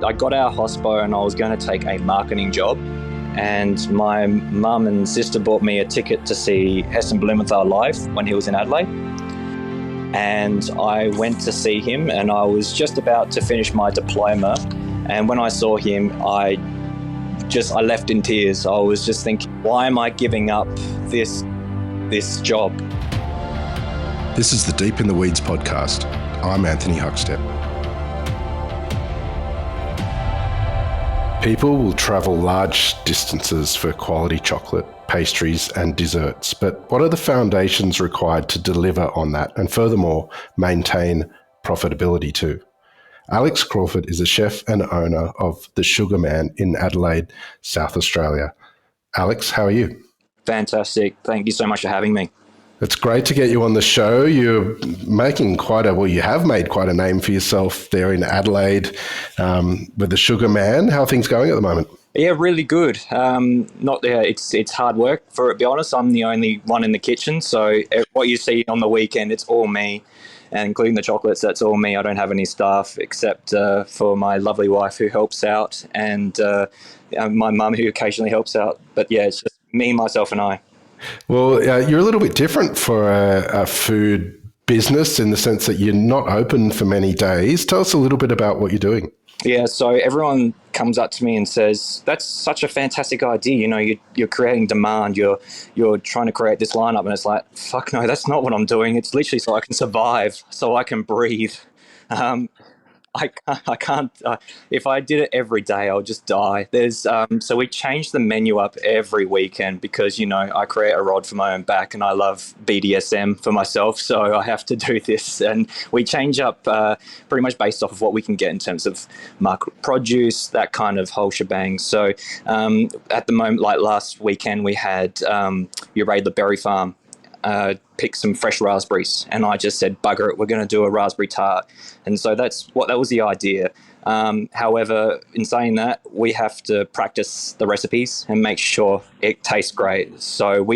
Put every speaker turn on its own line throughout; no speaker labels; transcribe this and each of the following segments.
I got out of hospo and I was going to take a marketing job, and my mum and sister bought me a ticket to see Heston Blumenthal live when he was in Adelaide. And I went to see him, and I was just about to finish my diploma, and when I saw him, I left in tears. I was just thinking, why am I giving up this job?
This is the Deep in the Weeds podcast. I'm Anthony Huckstep. People will travel large distances for quality chocolate, pastries and desserts, but what are the foundations required to deliver on that and furthermore maintain profitability too? Alex Crawford is a chef and owner of The Sugar Man in Adelaide, South Australia. Alex, how are you?
Fantastic. Thank you so much for having me.
It's great to get you on the show. You have made quite a name for yourself there in Adelaide with The Sugar Man. How are things going at the moment?
Yeah, really good. It's hard work, to be honest. I'm the only one in the kitchen, so what you see on the weekend, it's all me, and including the chocolates, that's all me. I don't have any staff except for my lovely wife who helps out, and my mum who occasionally helps out. But yeah, it's just me, myself, and I.
Well, you're a little bit different for a food business in the sense that you're not open for many days. Tell us a little bit about what you're doing.
Yeah, so everyone comes up to me and says, that's such a fantastic idea. You know, you're creating demand. You're trying to create this lineup. And it's like, fuck no, that's not what I'm doing. It's literally so I can survive, so I can breathe. I can't. If I did it every day, I'll just die. So we change the menu up every weekend because, I create a rod for my own back and I love BDSM for myself. So I have to do this, and we change up pretty much based off of what we can get in terms of market produce, that kind of whole shebang. So at the moment, like last weekend, we had you raid the berry farm. Pick some fresh raspberries, and I just said, bugger it, we're going to do a raspberry tart. And so that was the idea. However, in saying that, we have to practice the recipes and make sure it tastes great. So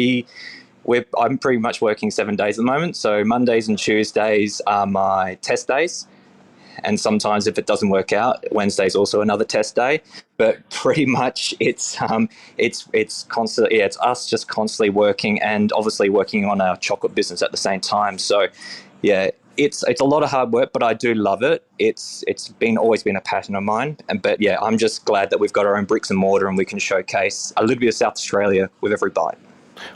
I'm pretty much working 7 days at the moment. So Mondays and Tuesdays are my test days. And sometimes if it doesn't work out, Wednesday's also another test day. But pretty much it's constantly, it's us just constantly working, and obviously working on our chocolate business at the same time. So yeah, it's a lot of hard work, but I do love it. It's always been a passion of mine. But yeah, I'm just glad that we've got our own bricks and mortar and we can showcase a little bit of South Australia with every bite.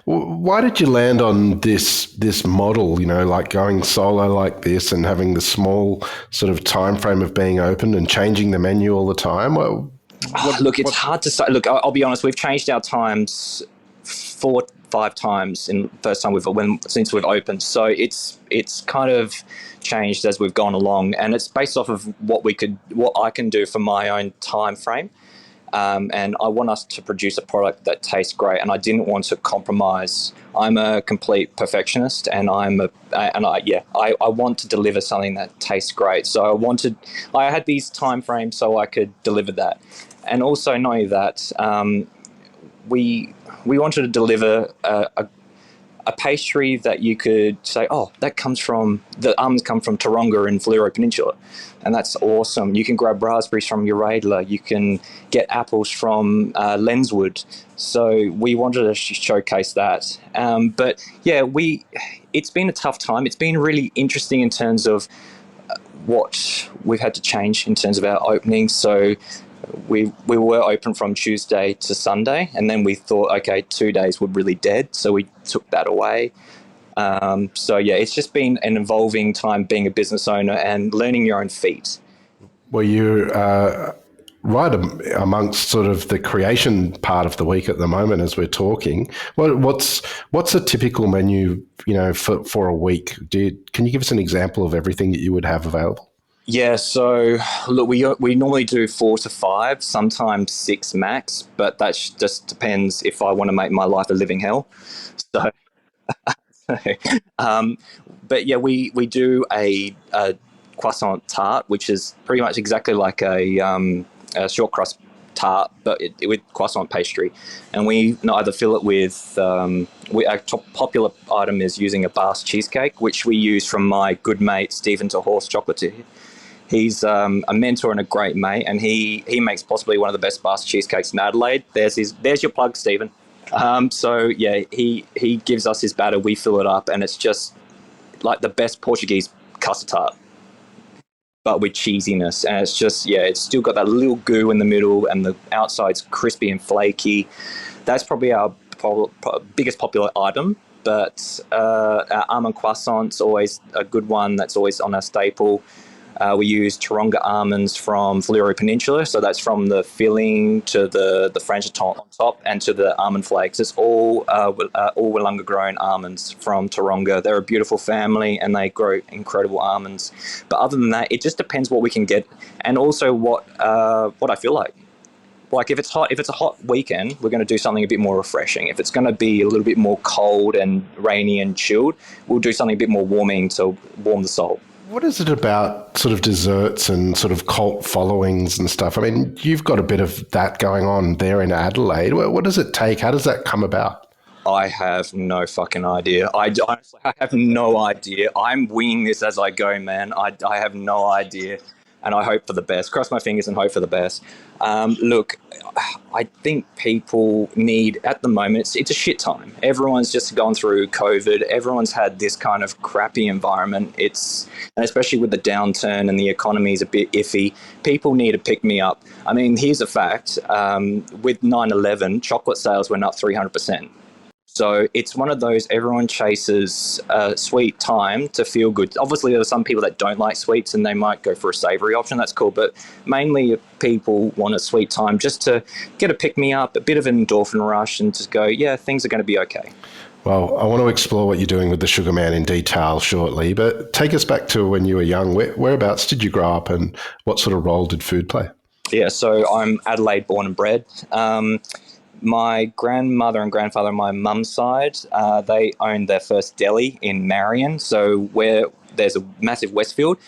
Why did you land on this model, like going solo like this and having the small sort of time frame of being open and changing the menu all the time?
It's hard to say. Look, I'll be honest, we've changed our times 4-5 times in the first time since we've opened. So it's kind of changed as we've gone along, and it's based off of what I can do for my own time frame. And I want us to produce a product that tastes great, and I didn't want to compromise. I'm a complete perfectionist, and I want to deliver something that tastes great. So I had these time frames so I could deliver that, and also know that we wanted to deliver a pastry that you could say, oh, the almonds come from Taronga in Fleurieu Peninsula, and that's awesome. You can grab raspberries from Uradla. You can get apples from Lenswood. So we wanted to showcase that. But yeah, it's been a tough time. It's been really interesting in terms of what we've had to change in terms of our openings. So we were open from Tuesday to Sunday, and then we thought, okay, 2 days were really dead, so we took that away. So yeah, it's just been an evolving time being a business owner and learning your own feet.
Well, you're right amongst sort of the creation part of the week at the moment as we're talking. What's a typical menu, for a week? Can you give us an example of everything that you would have available?
Yeah, so look, we normally do 4 to 5, sometimes 6 max, but that just depends if I want to make my life a living hell. So, but yeah, we do a croissant tart, which is pretty much exactly like a short crust tart, but with croissant pastry, and we either fill it with. Our top popular item is using a Basque cheesecake, which we use from my good mate Stephen to Horse Chocolatier. He's a mentor and a great mate, and he makes possibly one of the best Basque cheesecakes in Adelaide. There's your plug, Stephen. So yeah, he gives us his batter, we fill it up, and it's just like the best Portuguese custard tart, but with cheesiness. And it's just, yeah, it's still got that little goo in the middle, and the outside's crispy and flaky. That's probably our biggest popular item. But our almond croissant's always a good one. That's always on our staple. We use Taronga almonds from Fleurieu Peninsula, so that's from the filling to the frangiton on top and to the almond flakes. It's all Willunga grown almonds from Taronga. They're a beautiful family and they grow incredible almonds. But other than that, it just depends what we can get, and also what I feel like. Like if it's a hot weekend, we're going to do something a bit more refreshing. If it's going to be a little bit more cold and rainy and chilled, we'll do something a bit more warming to warm the soul.
What is it about sort of desserts and sort of cult followings and stuff? I mean, you've got a bit of that going on there in Adelaide. What does it take? How does that come about?
I have no fucking idea. I have no idea. I'm winging this as I go, man. I have no idea. And I hope for the best. Cross my fingers and hope for the best. Look, I think people need, at the moment, it's a shit time. Everyone's just gone through COVID. Everyone's had this kind of crappy environment. And especially with the downturn and the economy is a bit iffy, people need to pick me up. I mean, here's a fact. With 9/11, chocolate sales went up 300%. So it's one of those, everyone chases a sweet time to feel good. Obviously, there are some people that don't like sweets and they might go for a savoury option. That's cool. But mainly people want a sweet time just to get a pick-me-up, a bit of an endorphin rush, and just go, yeah, things are going to be okay.
Well, I want to explore what you're doing with the Sugar Man in detail shortly, but take us back to when you were young. Whereabouts did you grow up and what sort of role did food play?
Yeah, so I'm Adelaide born and bred. My grandmother and grandfather on my mum's side, they owned their first deli in Marion. So where there's a massive Westfield,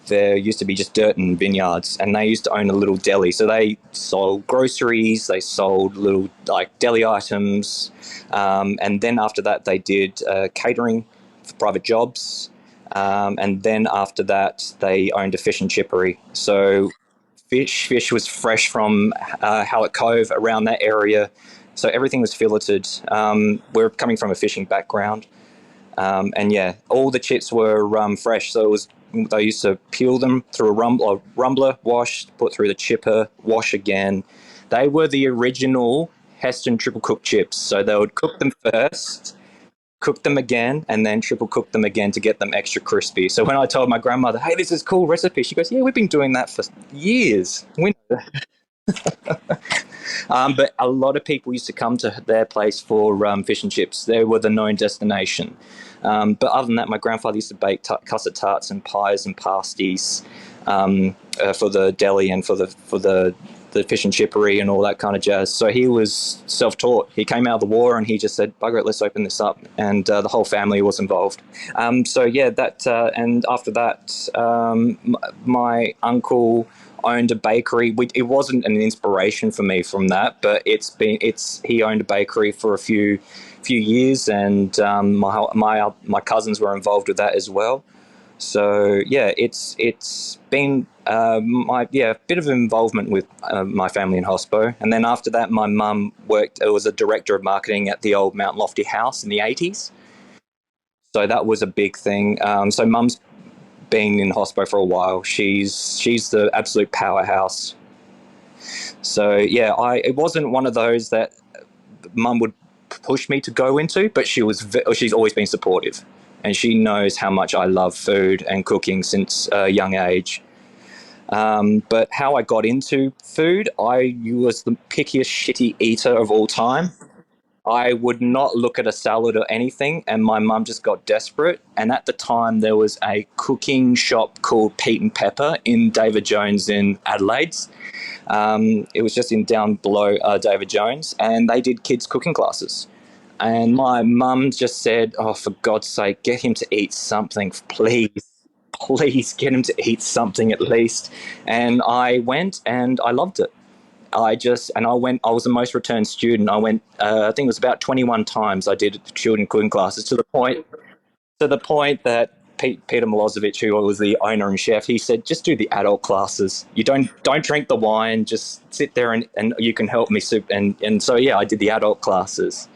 there used to be just dirt and vineyards, and they used to own a little deli. So they sold groceries, they sold little like deli items, and then after that they did catering for private jobs, and then after that they owned a fish and chippery. So fish was fresh from Hallett Cove, around that area. So everything was filleted. We're coming from a fishing background. And yeah, all the chips were fresh. So they used to peel them through a rumbler, wash, put through the chipper, wash again. They were the original Heston triple cooked chips. So they would cook them first, cook them again, and then triple cook them again to get them extra crispy. So when I told my grandmother, hey, this is a cool recipe, she goes, yeah, we've been doing that for years. But a lot of people used to come to their place for fish and chips. They were the known destination. But other than that, my grandfather used to bake custard tarts and pies and pasties for the deli and for the fish and chippery and all that kind of jazz. So he was self-taught. He came out of the war and he just said, bugger it, let's open this up. And the whole family was involved. So yeah, and after that, my uncle owned a bakery. It wasn't an inspiration for me from that, but he owned a bakery for a few years, and my cousins were involved with that as well. So yeah, it's been a bit of involvement with my family in hospo. And then after that, my mum was a director of marketing at the old Mount Lofty house in the 80s. So that was a big thing. So mum's been in hospo for a while. She's the absolute powerhouse. So yeah, it wasn't one of those that mum would push me to go into, but she's always been supportive. And she knows how much I love food and cooking since a young age. But how I got into food, I was the pickiest shitty eater of all time. I would not look at a salad or anything, and my mum just got desperate. And at the time, there was a cooking shop called Pete and Pepper in David Jones in Adelaide. It was just down below David Jones, and they did kids cooking classes. And my mum just said, oh, for God's sake, get him to eat something, please. Please get him to eat something at least. And I went and I loved it. I was the most returned student. I went, I think it was about 21 times I did children cooking classes to the point that Peter Milosevic, who was the owner and chef, he said, just do the adult classes. You don't drink the wine. Just sit there and you can help me. And so yeah, I did the adult classes.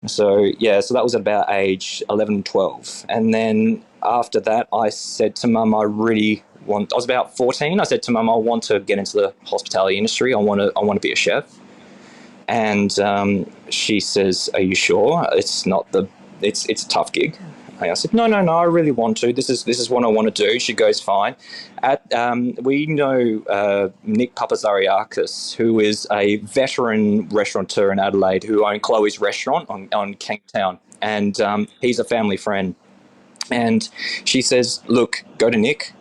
So yeah, so that was at about age 11, 12. And then after that, I said to Mum, I was about 14. I said to Mum, I want to get into the hospitality industry. I want to be a chef. And she says, "Are you sure? It's a tough gig." I said, "No, I really want to. This is what I want to do." She goes, "Fine." We know Nick Papazariakis, who is a veteran restaurateur in Adelaide, who owned Chloe's restaurant on Kingtown, and he's a family friend. And she says, "Look, go to Nick.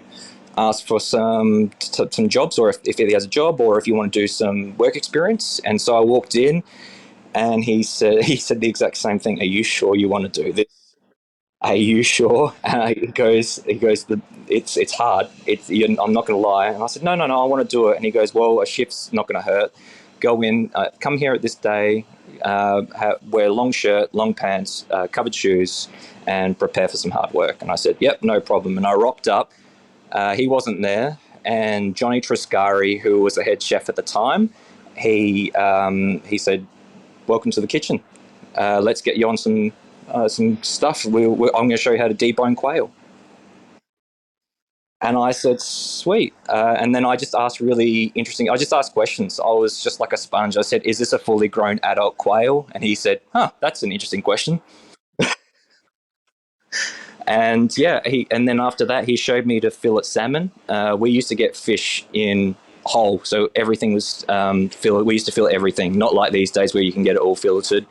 Ask for some jobs, or if he has a job, or if you want to do some work experience." And so I walked in, and he said the exact same thing. "Are you sure you want to do this? Are you sure?" He goes, it's hard. I'm not going to lie. And I said, no, I want to do it. And he goes, "Well, a shift's not going to hurt. Go in, come here at this day, wear long shirt, long pants, covered shoes, and prepare for some hard work." And I said, "Yep, no problem." And I rocked up. He wasn't there, and Johnny Triscari, who was the head chef at the time, he said, "Welcome to the kitchen. Let's get you on some stuff. I'm going to show you how to debone quail." And I said, "Sweet." And then I just asked I just asked questions. I was just like a sponge. I said, "Is this a fully grown adult quail?" And he said, "That's an interesting question." And yeah, and then after that, he showed me to fillet salmon. We used to get fish in whole, so everything was fillet. We used to fillet everything, not like these days where you can get it all filleted,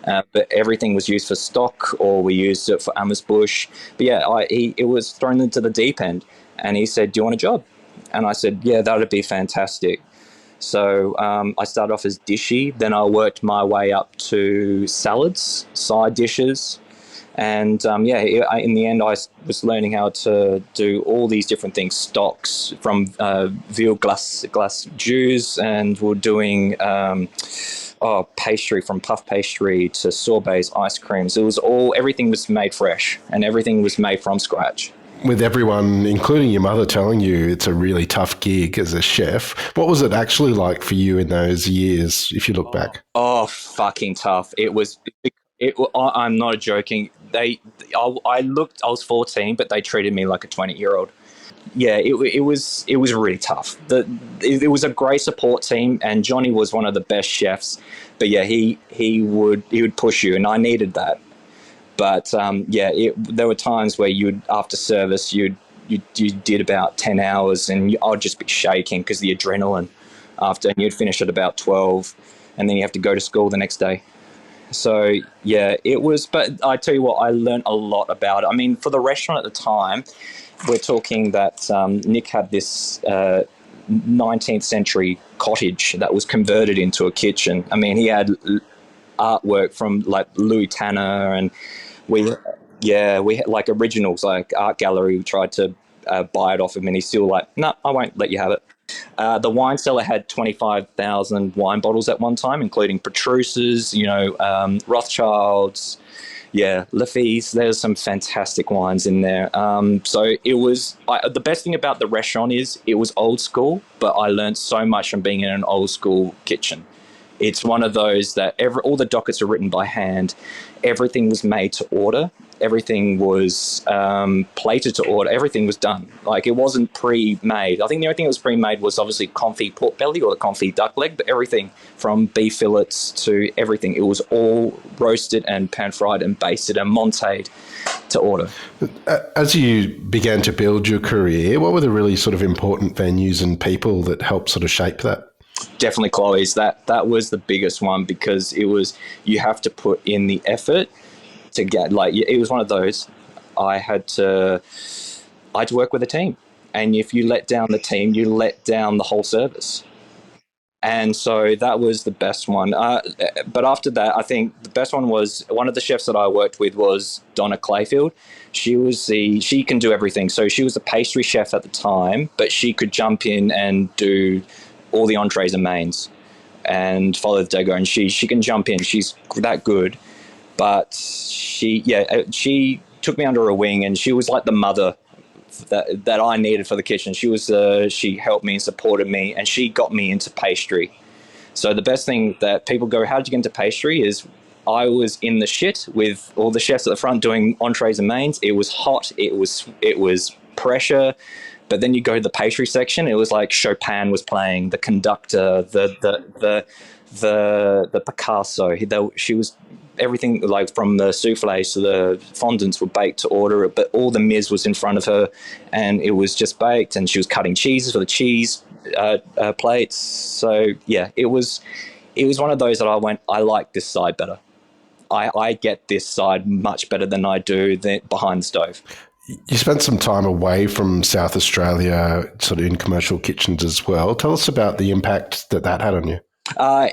but everything was used for stock, or we used it for amuse-bouche. But yeah, it was thrown into the deep end, and he said, "Do you want a job?" And I said, "Yeah, that would be fantastic." So I started off as dishy, then I worked my way up to salads, side dishes. And in the end, I was learning how to do all these different things, stocks from veal glace jus, and we're doing pastry, from puff pastry to sorbets, ice creams. Everything was made fresh, and everything was made from scratch.
With everyone, including your mother, telling you it's a really tough gig as a chef, what was it actually like for you in those years, if you look back?
Oh, fucking tough. It was. I'm not joking. I was 14, but they treated me like a 20-year-old. Yeah, it was really tough. It was a great support team, and Johnny was one of the best chefs. But yeah, he would push you, and I needed that. But there were times where after service you did about 10 hours, and I'd just be shaking because the adrenaline after, and you'd finish at about 12, and then you have to go to school the next day. So yeah, it was. But I tell you what, I learned a lot about it. I mean, for the restaurant at the time, we're talking that Nick had this 19th century cottage that was converted into a kitchen. I mean, he had artwork from like Louis Tanner, and we had like originals, like art gallery. We tried to buy it off him, and he's still like, "No, I won't let you have it." The wine cellar had 25,000 wine bottles at one time, including Petrusas, Rothschilds, Lafay's. There's some fantastic wines in there. So it was the best thing about the restaurant is it was old school, but I learned so much from being in an old school kitchen. It's one of those that all the dockets are written by hand. Everything was made to order. Everything was plated to order. Everything was done. Like, it wasn't pre-made. I think the only thing that was pre-made was obviously confit pork belly or the confit duck leg, but everything from beef fillets to everything, it was all roasted and pan-fried and basted and monteed to order.
As you began to build your career, what were the really sort of important venues and people that helped sort of shape that?
Definitely Chloe's. That was the biggest one, because you have to put in the effort to get, like, it was one of those. I had to work with a team, and if you let down the team, you let down the whole service. And so that was the best one. But after that, I think the best one was one of the chefs that I worked with was Donna Clayfield. She can do everything. So she was a pastry chef at the time, but she could jump in and do all the entrees and mains and follow the dego. And she can jump in. She's that good. But she took me under her wing, and she was like the mother that I needed for the kitchen. She helped me and supported me, and she got me into pastry. So the best thing that people go, how did you get into pastry? Is I was in the shit with all the chefs at the front doing entrees and mains. It was hot. It was pressure. But then you go to the pastry section. It was like Chopin was playing, the conductor, the Picasso. She was everything, like from the souffles to the fondants were baked to order, but all the mise was in front of her, and it was just baked. And she was cutting cheeses for the cheese plates. So yeah, it was one of those that I like this side better. I get this side much better than I do behind the stove.
You spent some time away from South Australia, sort of in commercial kitchens as well. Tell us about the impact that had on you.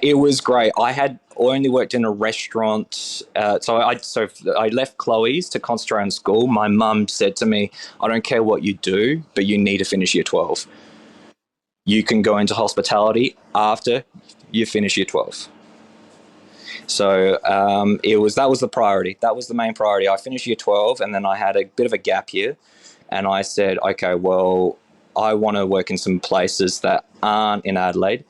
It was great. I had only worked in a restaurant, so I left Chloe's to concentrate on school. My mum said to me, "I don't care what you do, but you need to finish year 12. You can go into hospitality after you finish year 12." So that was the priority. That was the main priority. I finished year 12, and then I had a bit of a gap year, and I said, okay, well, I want to work in some places that aren't in Adelaide.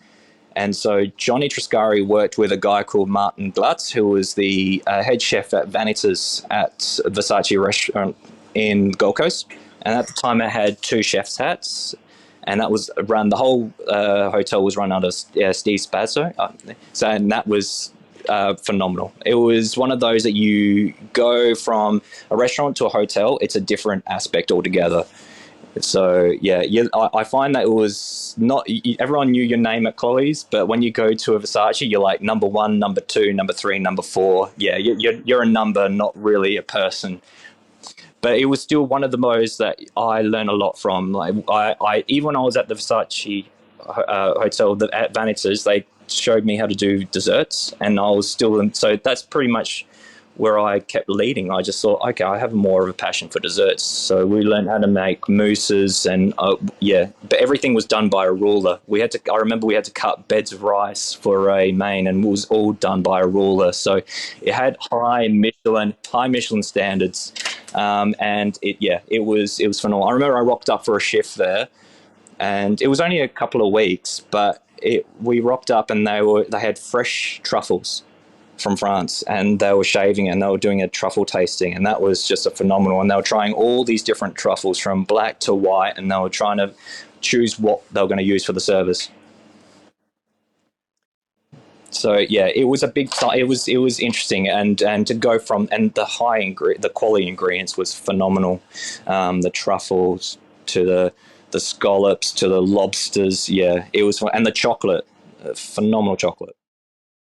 And so Johnny Triscari worked with a guy called Martin Glutz, who was the head chef at Vanitas at Versace restaurant in Gold Coast. And at the time, I had 2 chef's hats, and that was run. The whole hotel was run under Steve Spazzo. And that was phenomenal. It was one of those that you go from a restaurant to a hotel. It's a different aspect altogether. So yeah, I find that it was not, everyone knew your name at Chloe's, but when you go to a Versace, you're like number 1, number 2, number 3, number 4. Yeah, you're a number, not really a person. But it was still one of the most that I learned a lot from. Like I even when I was at the Versace hotel at Vanitas, they showed me how to do desserts, and I was still, so that's pretty much where I kept leading. I just thought, okay, I have more of a passion for desserts. So we learned how to make mousses, and but everything was done by a ruler. I remember we had to cut beds of rice for a main, and it was all done by a ruler. So it had high Michelin standards. And it was phenomenal. I remember I rocked up for a shift there, and it was only a couple of weeks, but we rocked up, and they had fresh truffles from France, and they were shaving, and they were doing a truffle tasting, and that was just a phenomenal. And they were trying all these different truffles from black to white, and they were trying to choose what they were going to use for the service. So yeah, it was a big. It was interesting, and to go from, and the quality ingredients was phenomenal. The truffles to the scallops to the lobsters. Yeah, it was, and the chocolate, phenomenal chocolate.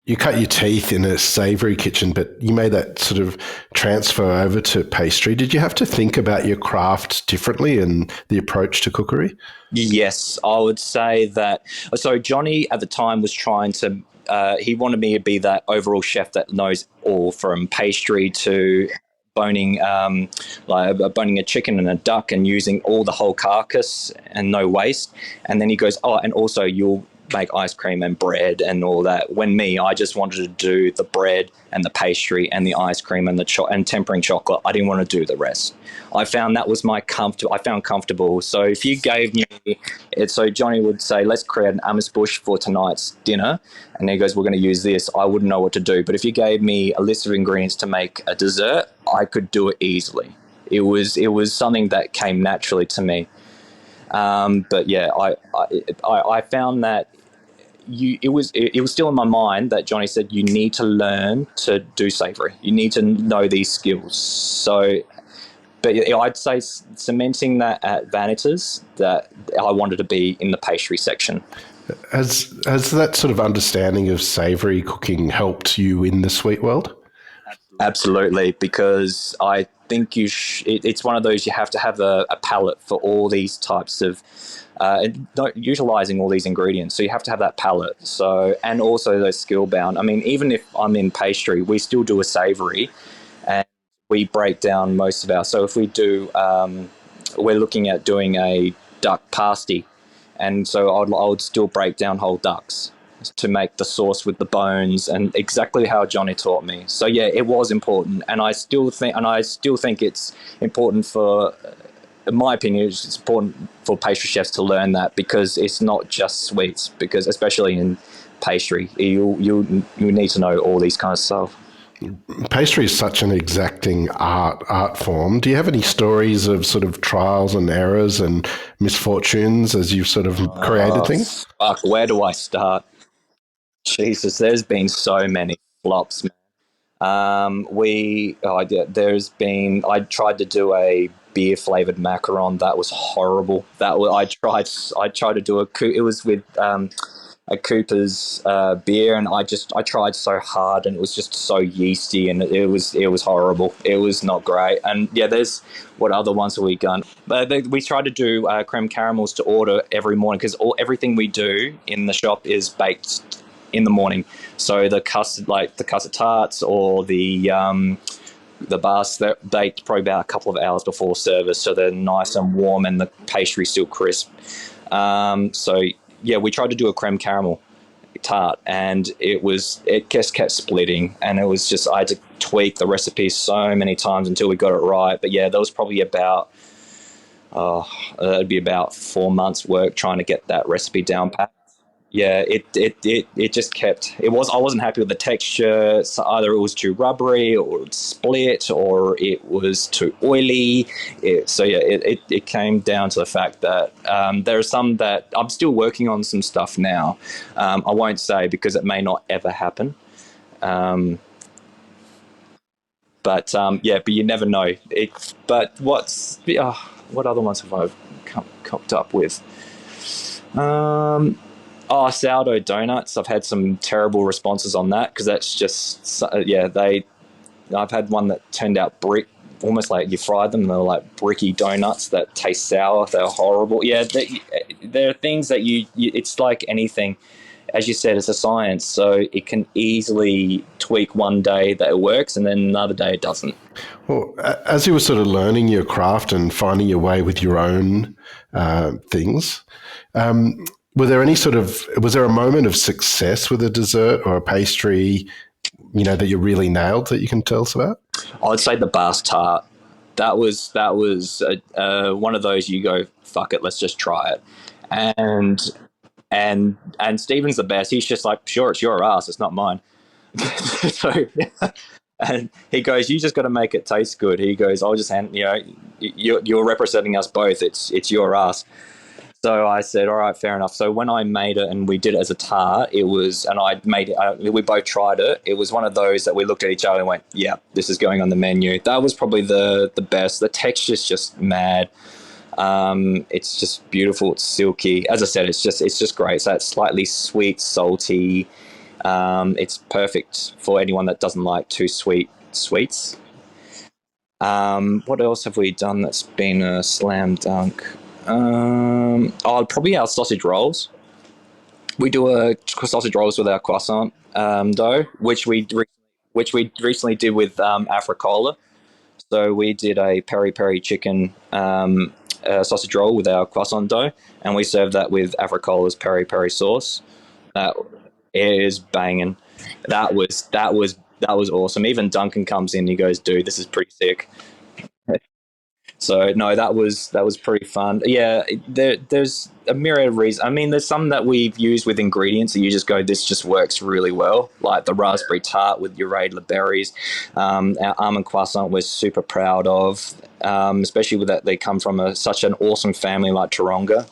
You cut your teeth in a savoury kitchen, but you made that sort of transfer over to pastry. Did you have to think about your craft differently and the approach to cookery?
Yes, I would say that. So Johnny at the time was trying to, he wanted me to be that overall chef that knows all from pastry to boning, boning a chicken and a duck and using all the whole carcass and no waste. And then he goes, oh, and also you'll make ice cream and bread and all that. When I just wanted to do the bread and the pastry and the ice cream and and tempering chocolate. I didn't want to do the rest. I found that was I found comfortable. So if you gave me, so Johnny would say, let's create an amuse-bouche for tonight's dinner. And he goes, we're going to use this. I wouldn't know what to do. But if you gave me a list of ingredients to make a dessert, I could do it easily. It was something that came naturally to me. But yeah, I found that it was still in my mind that Johnny said you need to learn to do savoury. You need to know these skills. So, but I'd say cementing that at Vanitas, that I wanted to be in the pastry section.
Has that sort of understanding of savoury cooking helped you in the sweet world?
Absolutely, because I think it's one of those, you have to have a palate for all these types of utilizing all these ingredients. So you have to have that palate. So, and also those skill bound. I mean, even if I'm in pastry, we still do a savoury, and we break down most of our. So if we do, we're looking at doing a duck pasty, and so I would still break down whole ducks. to make the sauce with the bones, and exactly how Johnny taught me. So yeah, it was important, and I still think it's important for, in my opinion, it's important for pastry chefs to learn that, because it's not just sweets. Because especially in pastry, you need to know all these kind of stuff.
Pastry is such an exacting art form. Do you have any stories of sort of trials and errors and misfortunes as you've sort of created things?
Fuck, where do I start? Jesus, there's been so many flops, man. I tried to do a beer flavored macaron. That was horrible. I tried to do it was with a Cooper's beer, and I tried so hard, and it was just so yeasty, and it was horrible. It was not great. And yeah, there's what other ones have we done? We try to do creme caramels to order every morning, because everything we do in the shop is baked in the morning. So the custard tarts or the bars, they're baked probably about a couple of hours before service, so they're nice and warm, and the pastry's still crisp. So yeah, we tried to do a creme caramel tart, and it just kept splitting, and it was just, I had to tweak the recipe so many times until we got it right. But yeah, that was probably about it'd be about 4 months work trying to get that recipe down pat. Yeah, it just kept, I wasn't happy with the texture. So either it was too rubbery, or it split, or it was too oily. It came down to the fact that there are some that I'm still working on, some stuff now. I won't say, because it may not ever happen. But you never know. But what other ones have I copped up with? Sourdough donuts. I've had some terrible responses on that, because that's just, I've had one that turned out almost like you fried them, and they're like bricky donuts that taste sour. They're horrible. Yeah, there are things that it's like anything. As you said, it's a science, so it can easily tweak one day that it works, and then another day it doesn't.
Well, as you were sort of learning your craft and finding your way with your own things, was there a moment of success with a dessert or a pastry, that you really nailed that you can tell us about?
I'd say the Bast tart. That was one of those, you go, fuck it, let's just try it. And Stephen's the best. He's just like, sure, it's your ass, it's not mine. So, and he goes, you just got to make it taste good. He goes, I'll just you're representing us both. It's your ass. So I said, all right, fair enough. So when I made it and we did it as a tart, we both tried it. It was one of those that we looked at each other and went, yeah, this is going on the menu. That was probably the best. The texture's just mad. It's just beautiful. It's silky. As I said, it's just great. So it's slightly sweet, salty. It's perfect for anyone that doesn't like too sweet sweets. What else have we done that's been a slam dunk? Probably our sausage rolls. We do a sausage rolls with our croissant dough, which we recently did with Africola. So we did a peri peri chicken sausage roll with our croissant dough, and we served that with Africola's peri peri sauce. It is banging. That was awesome. Even Duncan comes in, he goes, dude, this is pretty sick. So no, that was pretty fun. Yeah, there's a myriad of reasons. I mean, there's some that we've used with ingredients that you just go, this just works really well. Like the raspberry tart with your Radler berries. Our almond croissant we're super proud of, especially with that they come from such an awesome family like Taronga.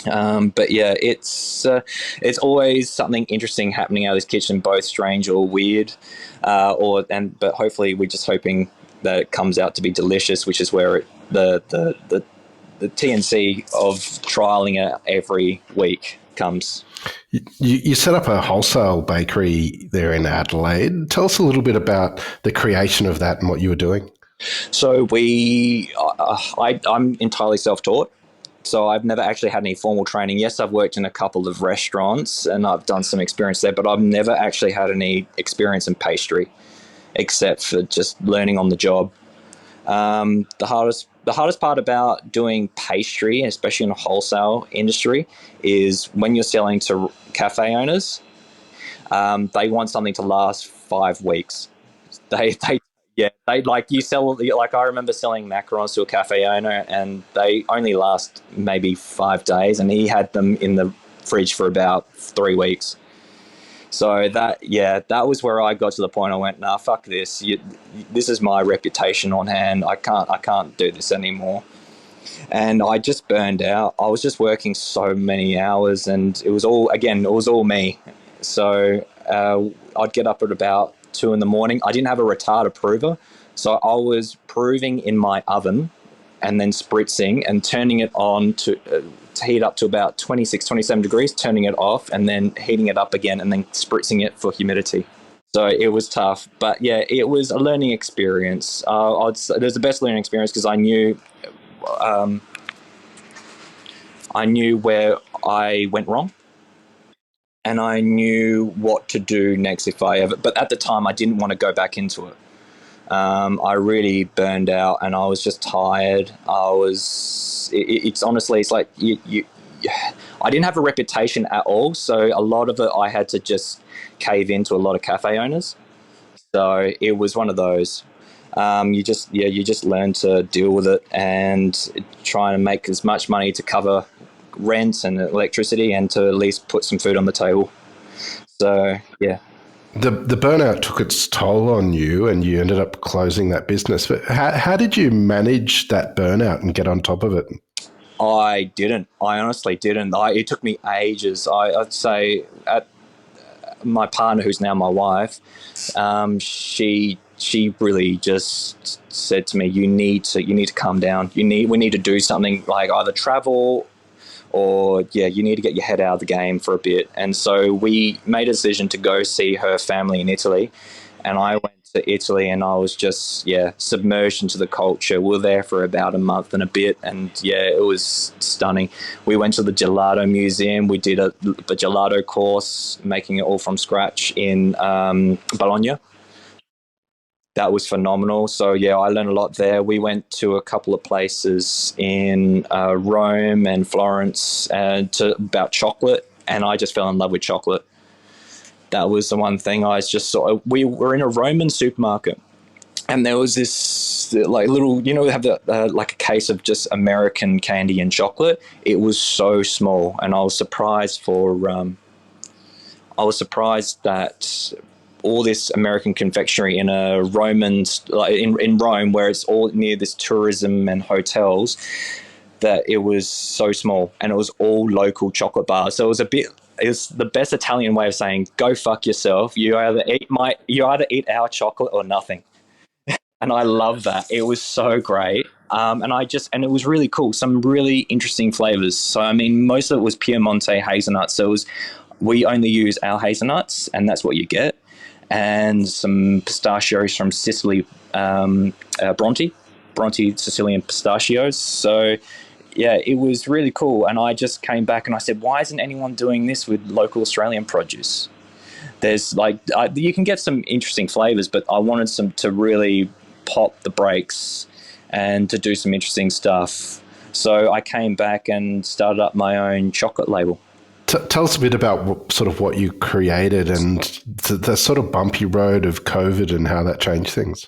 But yeah, it's always something interesting happening out of this kitchen, both strange or weird, but hopefully we're just hoping that it comes out to be delicious, which is where the TNC of trialing it every week comes.
You set up a wholesale bakery there in Adelaide. Tell us a little bit about the creation of that and what you were doing.
So I'm entirely self-taught. So I've never actually had any formal training. Yes, I've worked in a couple of restaurants and I've done some experience there, but I've never actually had any experience in pastry, except for just learning on the job. The hardest the hardest part about doing pastry, especially in the wholesale industry, is when you're selling to cafe owners. They want something to last 5 weeks. They like you sell like I remember selling macarons to a cafe owner, and they only last maybe 5 days, and he had them in the fridge for about 3 weeks. So that was where I got to the point. I went, nah, fuck this. This is my reputation on hand. I can't do this anymore. And I just burned out. I was just working so many hours, and it was all me. So I'd get up at about 2 a.m. I didn't have a retard approver, so I was proving in my oven and then spritzing and turning it on to heat up to about 26, 27 degrees, turning it off, and then heating it up again and then spritzing it for humidity. So it was tough, but yeah, it was a learning experience. I'd say it was the best learning experience because I knew where I went wrong, and I knew what to do next if I ever. But at the time, I didn't want to go back into it. I really burned out, and I was just tired. It's honestly, it's like I didn't have a reputation at all, so a lot of it I had to just cave into a lot of cafe owners. So it was one of those. You just learn to deal with it and try and make as much money to cover rent and electricity and to at least put some food on the table. So yeah.
The burnout took its toll on you, and you ended up closing that business. But how did you manage that burnout and get on top of it?
I didn't. I honestly didn't. It took me ages. I'd say at my partner, who's now my wife, she really just said to me, "You need to calm down. We need to do something, like either travel." Or, you need to get your head out of the game for a bit. And so we made a decision to go see her family in Italy. And I went to Italy, and I was just, submerged into the culture. We were there for about a month and a bit. And, it was stunning. We went to the gelato museum. We did a gelato course, making it all from scratch in Bologna. That was phenomenal. So, I learned a lot there. We went to a couple of places in Rome and Florence about chocolate, and I just fell in love with chocolate. That was the one thing I just saw. We were in a Roman supermarket, and there was this like little, we have like a case of just American candy and chocolate. It was so small, and I was surprised that all this American confectionery in a in Rome, where it's all near this tourism and hotels, that it was so small, and it was all local chocolate bars. So it was the best Italian way of saying, go fuck yourself. You either eat our chocolate or nothing. And I love that. It was so great. And it was really cool. Some really interesting flavors. So, I mean, most of it was Piemonte hazelnuts. So we only use our hazelnuts, and that's what you get. And some pistachios from Sicily, Bronte Sicilian pistachios. So, it was really cool. And I just came back and I said, why isn't anyone doing this with local Australian produce? There's you can get some interesting flavors, but I wanted to really pop the brakes and to do some interesting stuff. So I came back and started up my own chocolate label.
Tell us a bit about what you created and the sort of bumpy road of COVID and how that changed things.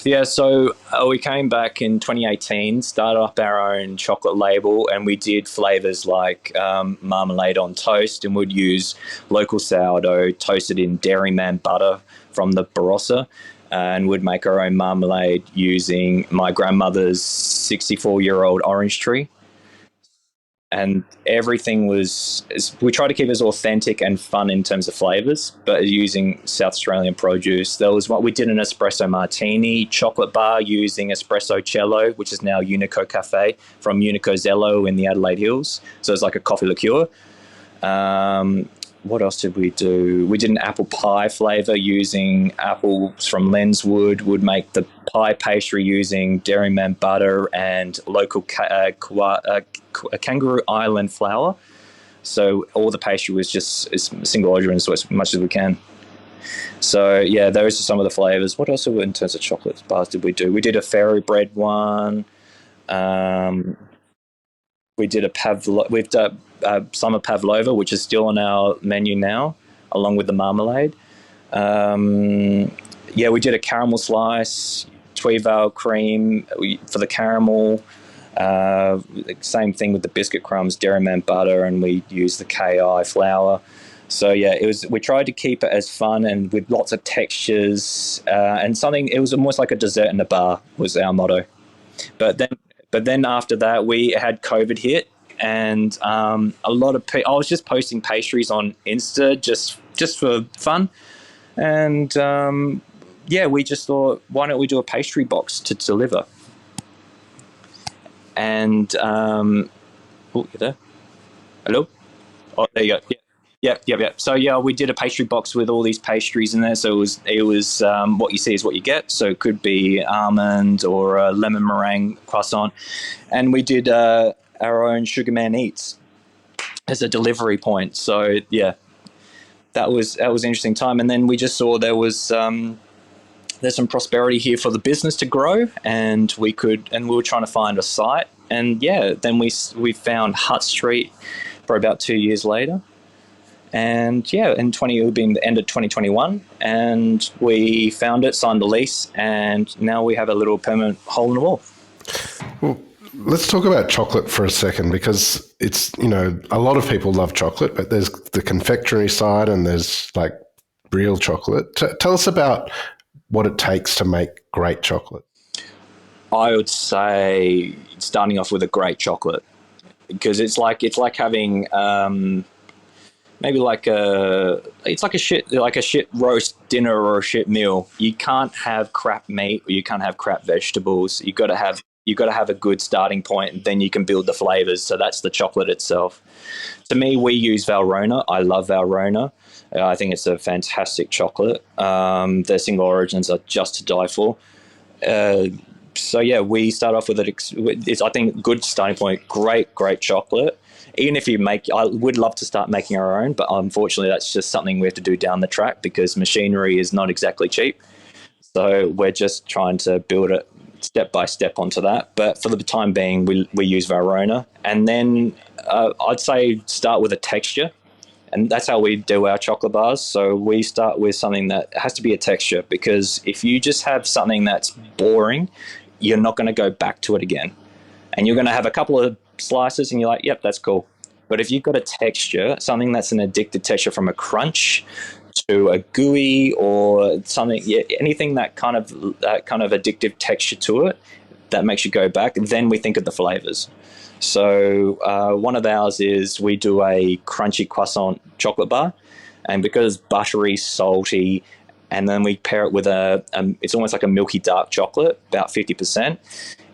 Yeah, so we came back in 2018, started up our own chocolate label, and we did flavors like marmalade on toast, and we'd use local sourdough toasted in dairyman butter from the Barossa, and we'd make our own marmalade using my grandmother's 64-year-old orange tree. And everything we try to keep it as authentic and fun in terms of flavors, but using South Australian produce. There was we did an espresso martini chocolate bar using espresso cello, which is now Unico Cafe from Unico Zello in the Adelaide Hills. So it's like a coffee liqueur. What else did we do? We did an apple pie flavor using apples from Lenswood. Would make the pie pastry using dairyman butter and local Kangaroo Island flour. So all the pastry was just single origin, so as much as we can. So those are some of the flavors. What else in terms of chocolate bars did we do? We did a fairy bread one. We did we've done summer pavlova, which is still on our menu now, along with the marmalade. Yeah, we did a caramel slice, Tweevale cream for the caramel. Same thing with the biscuit crumbs, dairyman butter, and we used the KI flour. So yeah, we tried to keep it as fun and with lots of textures, and something. It was almost like a dessert in a bar was our motto. But then after that, we had COVID hit, and a lot of I was just posting pastries on Insta just for fun, and yeah, we just thought, why don't we do a pastry box to deliver? And oh, you there? Hello? Oh, there you go. Yeah. So yeah, we did a pastry box with all these pastries in there. So it was what you see is what you get. So it could be almond or a lemon meringue croissant, and we did our own Sugarman Eats as a delivery point. So yeah, that was an interesting time. And then we just saw there's some prosperity here for the business to grow, and we were trying to find a site. And yeah, then we found Hutt Street for about 2 years later. And yeah, it would be the end of 2021, and we found it, signed the lease, and now we have a little permanent hole in the wall.
Well, let's talk about chocolate for a second, because it's, a lot of people love chocolate, but there's the confectionery side and there's like real chocolate. Tell us about what it takes to make great chocolate.
I would say starting off with a great chocolate, because it's like having maybe it's like a shit roast dinner or a shit meal. You can't have crap meat or you can't have crap vegetables. You got to have a good starting point, and then you can build the flavors. So that's the chocolate itself. To me, we use Valrhona. I love Valrhona. I think it's a fantastic chocolate. Their single origins are just to die for. So yeah, we start off with it's, I think, good starting point. Great chocolate. Even if I would love to start making our own, but unfortunately that's just something we have to do down the track, because machinery is not exactly cheap. So we're just trying to build it step by step onto that. But for the time being, we use Valrhona. And then I'd say start with a texture. And that's how we do our chocolate bars. So we start with something that has to be a texture, because if you just have something that's boring, you're not going to go back to it again. And you're going to have a couple of slices and you're like, yep, that's cool. But if you've got a texture, something that's an addictive texture, from a crunch to a gooey or something, anything that kind of addictive texture to it that makes you go back, then we think of the flavors. So one of ours is we do a crunchy croissant chocolate bar, and because it's buttery, salty, and then we pair it with it's almost like a milky dark chocolate, about 50%.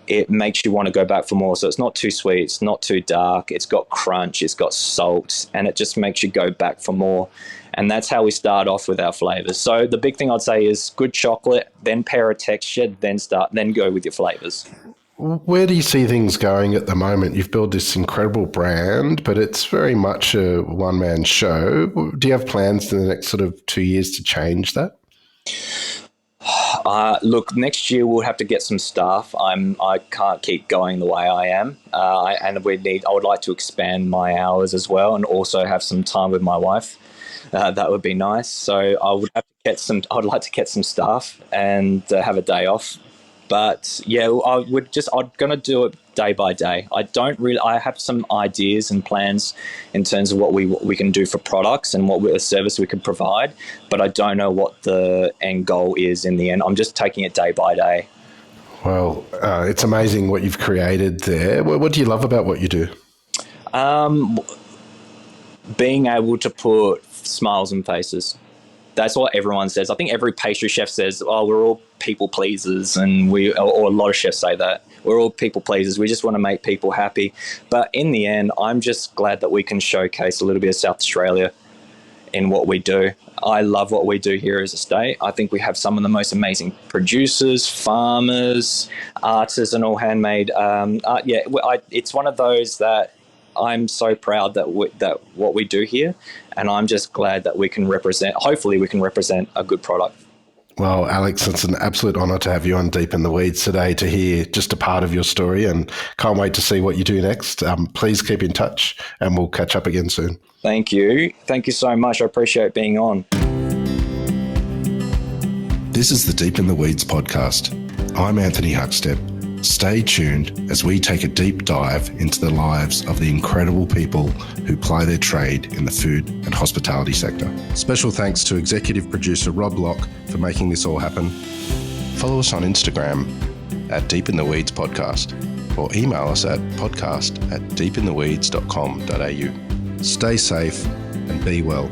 It makes you want to go back for more. So it's not too sweet, it's not too dark, it's got crunch, it's got salt, and it just makes you go back for more. And that's how we start off with our flavors. So the big thing I'd say is good chocolate, then pair a texture, then go with your flavors.
Where do you see things going at the moment? You've built this incredible brand, but it's very much a one-man show. Do you have plans in the next sort of 2 years to change that?
Look, next year we'll have to get some staff. I can't keep going the way I am, and I would like to expand my hours as well, and also have some time with my wife. That would be nice. So I would like to get some staff and have a day off. But yeah, I'm gonna do it day by day. I have some ideas and plans in terms of what we can do for products and what service we can provide, but I don't know what the end goal is in the end. I'm just taking it day by day.
Well, it's amazing what you've created there. What do you love about what you do?
Being able to put smiles on faces. That's what everyone says. I think every pastry chef says, oh, we're all people pleasers, and or a lot of chefs say that. We're all people pleasers. We just want to make people happy. But in the end, I'm just glad that we can showcase a little bit of South Australia in what we do. I love what we do here as a state. I think we have some of the most amazing producers, farmers, artisanal handmade. It's one of those that I'm so proud that what we do here, and I'm just glad that we can represent. Hopefully, we can represent a good product.
Well, Alex, it's an absolute honour to have you on Deep in the Weeds today to hear just a part of your story, and can't wait to see what you do next. Please keep in touch and we'll catch up again soon.
Thank you. Thank you so much. I appreciate being on.
This is the Deep in the Weeds podcast. I'm Anthony Huckstep. Stay tuned as we take a deep dive into the lives of the incredible people who ply their trade in the food and hospitality sector. Special thanks to executive producer Rob Locke for making this all happen. Follow us on Instagram at Deep in the Weeds Podcast, or email us at podcast@deepintheweeds.com.au. Stay safe and be well.